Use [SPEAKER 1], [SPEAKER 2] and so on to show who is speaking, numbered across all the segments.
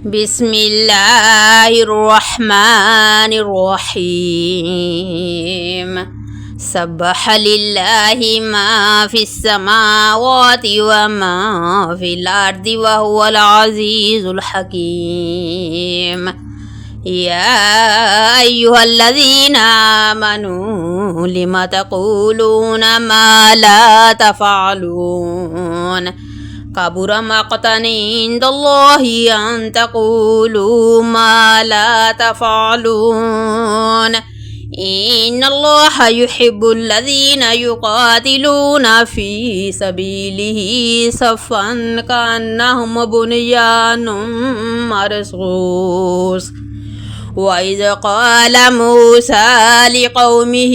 [SPEAKER 1] بسم الله الرحمن الرحيم سبح لله ما في السماوات وما في الأرض وهو العزيز الحكيم يا أيها الذين آمنوا لم تقولون ما لا تفعلون كبر مقتا عند الله أن تقولوا ما لا تفعلون إن الله يحب الذين يقاتلون في سبيله صفا كأنهم بنيان مرصوص وإذ قال موسى لقومه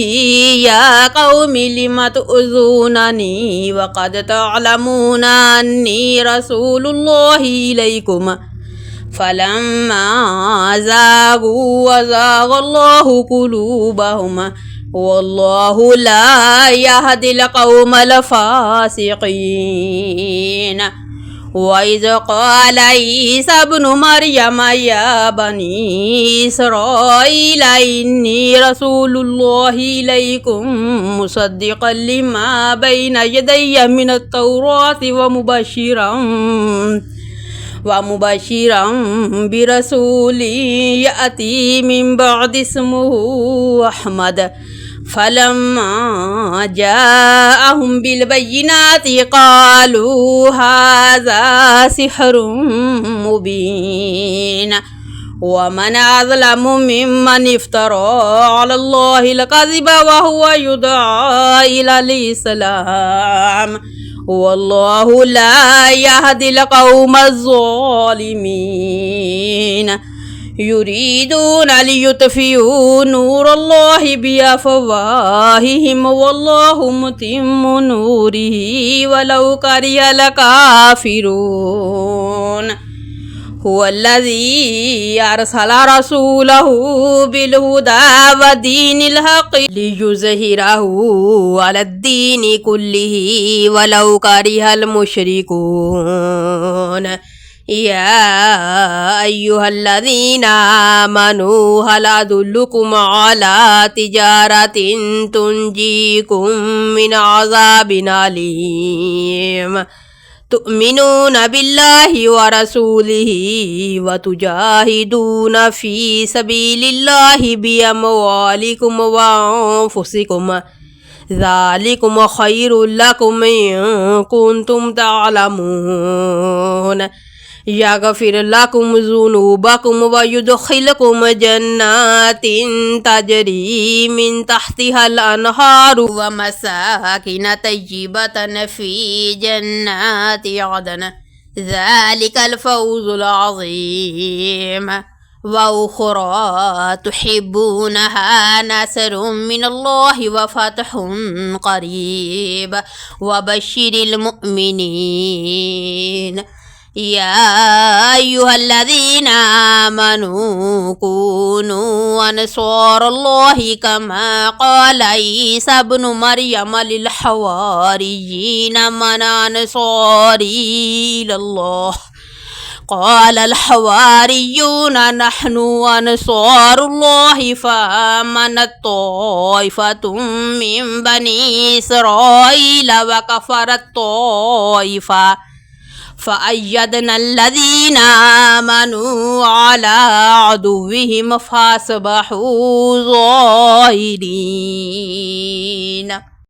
[SPEAKER 1] يا قوم لم تؤذونني وقد تعلمون أني رسول الله إليكم فلما زاغوا وزاغ الله قلوبهم والله لا يهدي القوم الفاسقين وإذ قال عيسى ابن مريم يا بني إسرائيل إني رسول الله إليكم مصدقا لما بين يدي من التوراة ومبشرا برسول يأتي من بعد اسمه أحمد فلما جاءهم بالبينات قالوا هذا سحر مبين ومن أظلم ممن افترى على الله الكذب وهو يدعى إلى الإسلام والله لا يهدي القوم الظالمين يريدون ليطفئوا نور الله بأفواههم والله متم نوره ولو كره الكافرون هو الذي أرسل رسوله بالهدى ودين الحق ليظهره على الدين كله ولو كره المشركون يا أيها الذين آمنوا هل أدلكم على تجارة تنجيكم من عذاب أليم تؤمنون بالله ورسوله وتجاهدون في سبيل الله بأموالكم وأنفسكم ذلكم خير لكم إن كنتم تعلمون يغفر لكم ذنوبكم ويدخلكم جنات تجري من تحتها الأنهار ومساكن طيبة في جنات عدن ذلك الفوز العظيم وأخرى تحبونها نصر من الله وفتح قريب وبشر المؤمنين يا أيها الذين آمنوا كونوا أنصار الله كما قال عيسى ابن مريم للحواريين من أنصاري إلى الله قال الحواريون نحن أنصار الله فآمنت طائفة من بني إسرائيل وكفرت طائفة فأيدنا الذين آمنوا على عدوهم فأصبحوا ظاهرين.